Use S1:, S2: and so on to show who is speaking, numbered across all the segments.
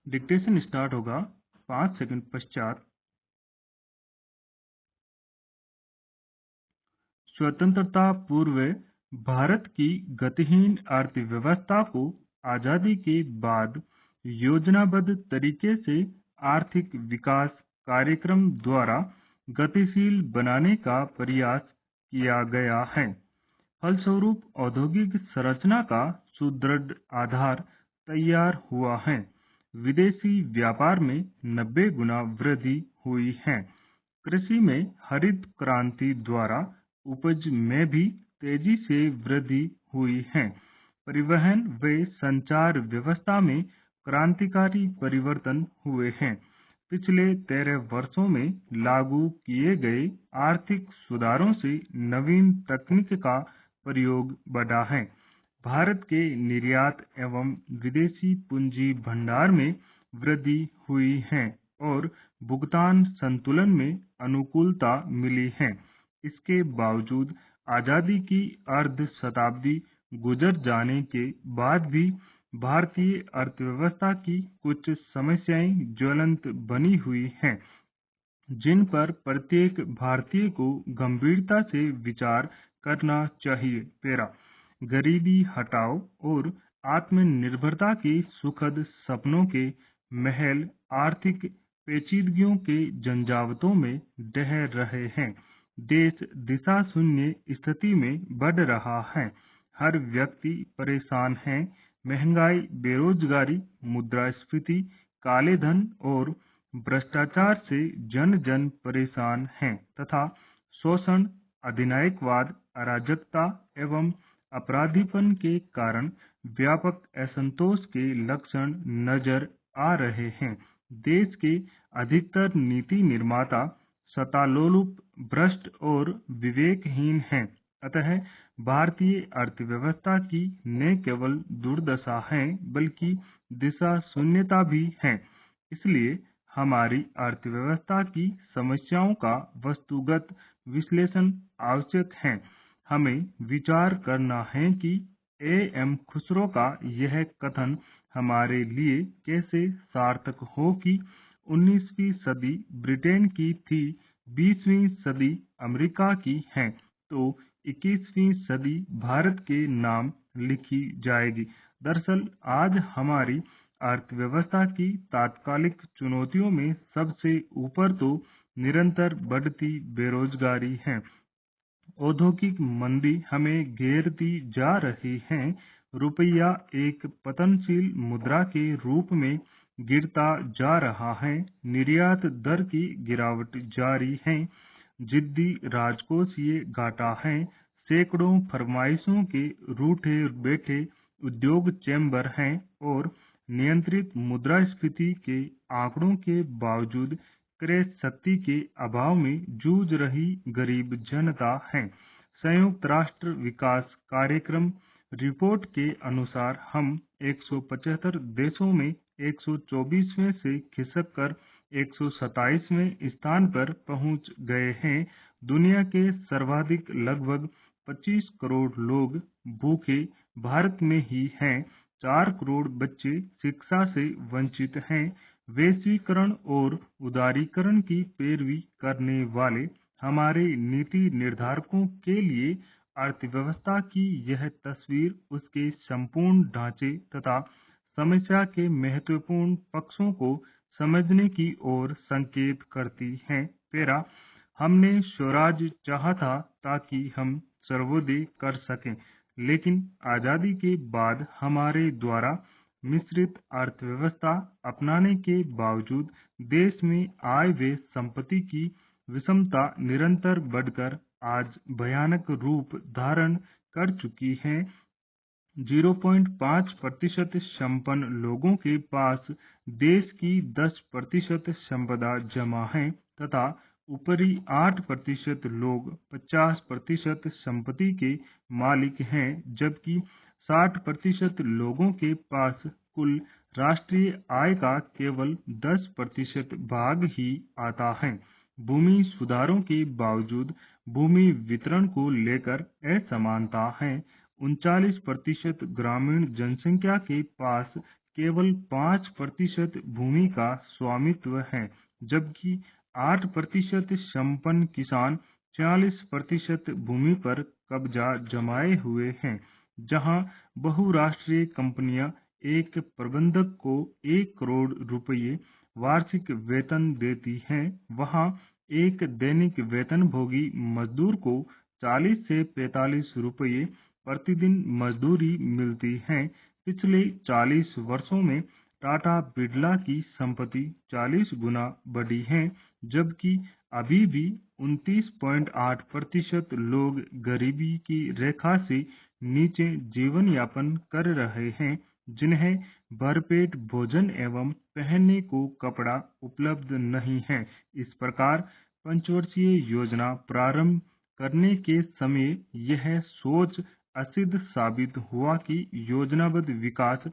S1: Dictation start होगा 5 second पश्चात। स्वतंत्रता पूर्व भारत की गतिहीन अर्थव्यवस्था को आजादी के बाद योजनाबद्ध तरीके से आर्थिक विकास कार्यक्रम द्वारा गतिशील बनाने का प्रयास किया गया है। फलस्वरूप औद्योगिक संरचना का सुदृढ़ आधार तैयार हुआ है। विदेशी व्यापार में 90 गुना वृद्धि हुई है। कृषि में हरित क्रांति द्वारा उपज में भी तेजी से वृद्धि हुई है। परिवहन व संचार व्यवस्था में क्रांतिकारी परिवर्तन हुए हैं। पिछले 13 वर्षों में लागू किए गए आर्थिक सुधारों से नवीन तकनीक का प्रयोग बढ़ा है। भारत के निर्यात एवं विदेशी पूंजी भंडार में वृद्धि हुई है और भुगतान संतुलन में अनुकूलता मिली है। इसके बावजूद आजादी की अर्ध शताब्दी गुजर जाने के बाद भी भारतीय अर्थव्यवस्था की कुछ समस्याएं ज्वलंत बनी हुई हैं, जिन पर प्रत्येक भारतीय को गंभीरता से विचार करना चाहिए। पेरा गरीबी हटाओ और आत्मनिर्भरता के सुखद सपनों के महल आर्थिक पेचीदगियों के झंझावतों में ढह रहे हैं। देश दिशा शून्य स्थिति में बढ़ रहा है। हर व्यक्ति परेशान है। महंगाई, बेरोजगारी, मुद्रास्फीति, काले धन और भ्रष्टाचार से जन जन परेशान हैं तथा शोषण, अधिनायकवाद, अराजकता एवं अपराधीपन के कारण व्यापक असंतोष के लक्षण नजर आ रहे हैं। देश के अधिकतर नीति निर्माता सत्तालोलुप, भ्रष्ट और विवेकहीन हैं। अतः भारतीय अर्थव्यवस्था की न केवल दुर्दशा है बल्कि दिशा शून्यता भी है। इसलिए हमारी अर्थव्यवस्था की समस्याओं का वस्तुगत विश्लेषण आवश्यक है। हमें विचार करना है कि एम खुसरो का यह कथन हमारे लिए कैसे सार्थक हो कि 19वीं सदी ब्रिटेन की थी, 20वीं सदी अमेरिका की है, तो 21वीं सदी भारत के नाम लिखी जाएगी। दरअसल आज हमारी अर्थव्यवस्था की तात्कालिक चुनौतियों में सबसे ऊपर तो निरंतर बढ़ती बेरोजगारी है। औद्योगिक मंदी हमें घेरती जा रही है। रुपया एक पतनशील मुद्रा के रूप में गिरता जा रहा है। निर्यात दर की गिरावट जारी है। जिद्दी राजकोषीय घाटा है। सैकड़ों फरमाइशों के रूठे बैठे उद्योग चैम्बर हैं और नियंत्रित मुद्रास्फीति के आंकड़ों के बावजूद क्रय शक्ति के अभाव में जूझ रही गरीब जनता है। संयुक्त राष्ट्र विकास कार्यक्रम रिपोर्ट के अनुसार हम 175 देशों में 124वें से खिसक कर 127वें स्थान पर पहुंच गए हैं। दुनिया के सर्वाधिक लगभग 25 करोड़ लोग भूखे भारत में ही हैं। 4 करोड़ बच्चे शिक्षा से वंचित हैं। वैश्वीकरण और उदारीकरण की पैरवी करने वाले हमारे नीति निर्धारकों के लिए अर्थव्यवस्था की यह तस्वीर उसके संपूर्ण ढांचे तथा समस्या के महत्वपूर्ण पक्षों को समझने की ओर संकेत करती है। पेरा हमने स्वराज चाहा था ताकि हम सर्वोदय कर सकें, लेकिन आजादी के बाद हमारे द्वारा मिश्रित अर्थव्यवस्था अपनाने के बावजूद देश में आय व संपत्ति की विषमता निरंतर बढ़कर आज भयानक रूप धारण कर चुकी है। 0.5% संपन्न लोगों के पास देश की 10% संपदा जमा है तथा ऊपरी 8% लोग 50% संपत्ति के मालिक हैं, जबकि 60% लोगों के पास कुल राष्ट्रीय आय का केवल 10% भाग ही आता है। भूमि सुधारों के बावजूद भूमि वितरण को लेकर असमानता है। 39% ग्रामीण जनसंख्या के पास केवल 5% भूमि का स्वामित्व है, जबकि 8% संपन्न किसान 40% भूमि पर कब्जा जमाए हुए हैं। जहां बहुराष्ट्रीय कंपनियां एक प्रबंधक को 1 करोड़ रुपए वार्षिक वेतन देती हैं, वहां एक दैनिक वेतनभोगी मजदूर को 40 से 45 रुपये प्रतिदिन मजदूरी मिलती है। पिछले 40 वर्षों में टाटा बिरला की संपत्ति 40 गुना बढ़ी है, जबकि अभी भी 29.8% लोग गरीबी की रेखा से नीचे जीवन यापन कर रहे हैं, जिन्हें भरपेट भोजन एवं पहनने को कपड़ा उपलब्ध नहीं है। इस प्रकार पंचवर्षीय योजना प्रारंभ करने के समय यह सोच असिद्ध साबित हुआ कि योजनाबद्ध विकास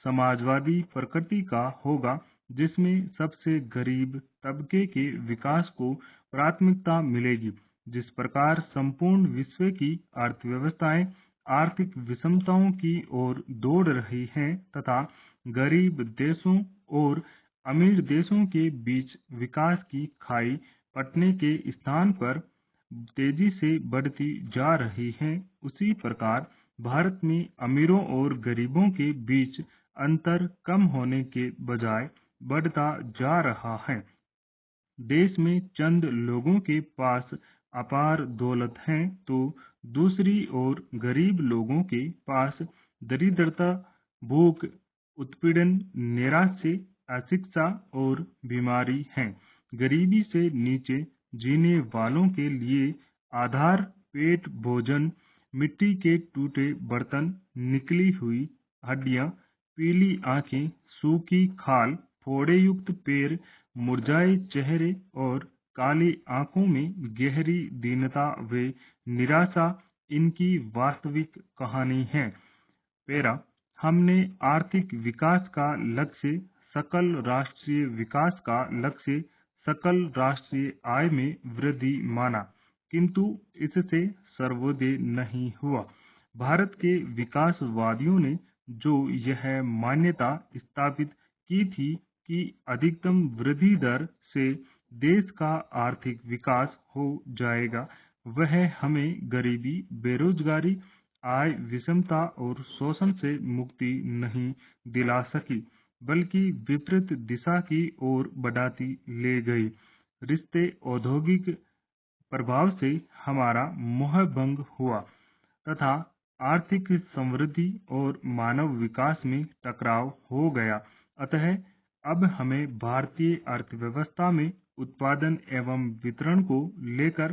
S1: समाजवादी प्रकृति का होगा, जिसमें सबसे गरीब तबके के विकास को प्राथमिकता मिलेगी। जिस प्रकार संपूर्ण विश्व की अर्थव्यवस्थाएं आर्थिक विषमताओं की ओर दौड़ रही हैं तथा गरीब देशों और अमीर देशों के बीच विकास की खाई पटने के स्थान पर तेजी से बढ़ती जा रही है, उसी प्रकार भारत में अमीरों और गरीबों के बीच अंतर कम होने के बजाय बढ़ता जा रहा है। देश में चंद लोगों के पास अपार दौलत है, तो दूसरी ओर गरीब लोगों के पास दरिद्रता, भूख, उत्पीड़न, नैराश्य, अशिक्षा और बीमारी है। गरीबी से नीचे जीने वालों के लिए आधार पेट भोजन, मिट्टी के टूटे बर्तन, निकली हुई हड्डियां, पीली आंखें, सूखी खाल, फोड़े युक्त पैर, मुरझाए चेहरे और काली आंखों में गहरी दीनता व निराशा इनकी वास्तविक कहानी है। पेरा, हमने आर्थिक विकास का लक्ष्य सकल राष्ट्रीय विकास का लक्ष्य सकल राष्ट्रीय आय में वृद्धि माना, किंतु इससे सर्वोदय नहीं हुआ। भारत के विकासवादियों ने जो यह मान्यता स्थापित की थी कि अधिकतम वृद्धि दर से देश का आर्थिक विकास हो जाएगा, वह हमें गरीबी, बेरोजगारी, आय विषमता और शोषण से मुक्ति नहीं दिला सकी, बल्कि विपरीत दिशा की ओर बढ़ाती ले गई। रिश्ते औद्योगिक प्रभाव से हमारा मोहभंग हुआ तथा आर्थिक समृद्धि और मानव विकास में टकराव हो गया। अतः अब हमें भारतीय अर्थव्यवस्था में उत्पादन एवं वितरण को लेकर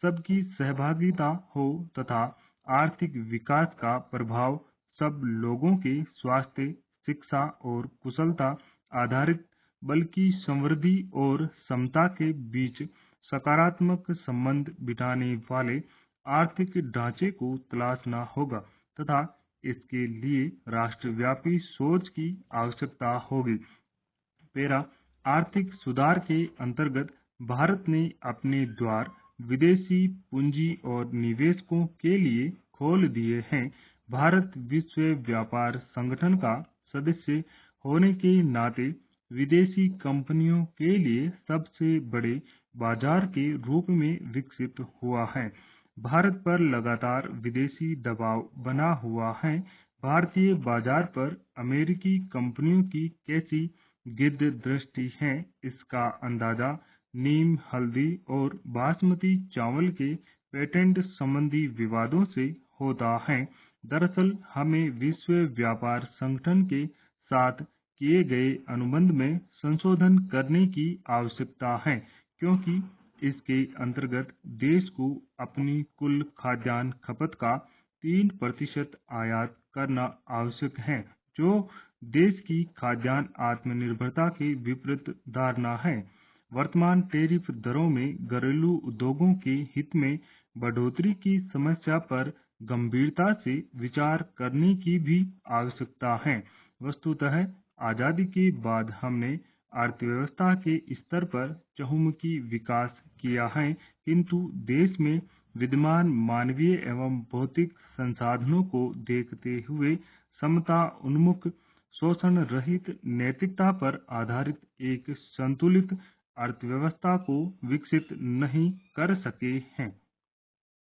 S1: सबकी सहभागिता हो तथा आर्थिक विकास का प्रभाव सब लोगों के स्वास्थ्य, शिक्षा और कुशलता आधारित, बल्कि समृद्धि और समता के बीच सकारात्मक संबंध बिठाने वाले आर्थिक ढांचे को तलाशना होगा तथा इसके लिए राष्ट्रव्यापी सोच की आवश्यकता होगी। पेरा, आर्थिक सुधार के अंतर्गत भारत ने अपने द्वार विदेशी पूंजी और निवेशकों के लिए खोल दिए हैं। भारत विश्व व्यापार संगठन का सदस्य होने के नाते विदेशी कंपनियों के लिए सबसे बड़े बाजार के रूप में विकसित हुआ है। भारत पर लगातार विदेशी दबाव बना हुआ है। भारतीय बाजार पर अमेरिकी कंपनियों की कैसी गिद्ध दृष्टि है, इसका अंदाजा नीम, हल्दी और बासमती चावल के पेटेंट संबंधी विवादों से होता है। दरअसल हमें विश्व व्यापार संगठन के साथ किए गए अनुबंध में संशोधन करने की आवश्यकता है, क्योंकि इसके अंतर्गत देश को अपनी कुल खाद्यान्न खपत का 3% आयात करना आवश्यक है, जो देश की खाद्यान्न आत्मनिर्भरता के विपरीत धारणा है। वर्तमान टैरिफ दरों में घरेलू उद्योगों के हित में बढ़ोतरी की समस्या पर गंभीरता से विचार करने की भी आवश्यकता है। वस्तुतः आजादी के बाद हमने अर्थव्यवस्था के स्तर पर चहुमुखी विकास किया है, किंतु देश में विद्यमान मानवीय एवं भौतिक संसाधनों को देखते हुए समता उन्मुख शोषण रहित नैतिकता पर आधारित एक संतुलित अर्थव्यवस्था को विकसित नहीं कर सके हैं।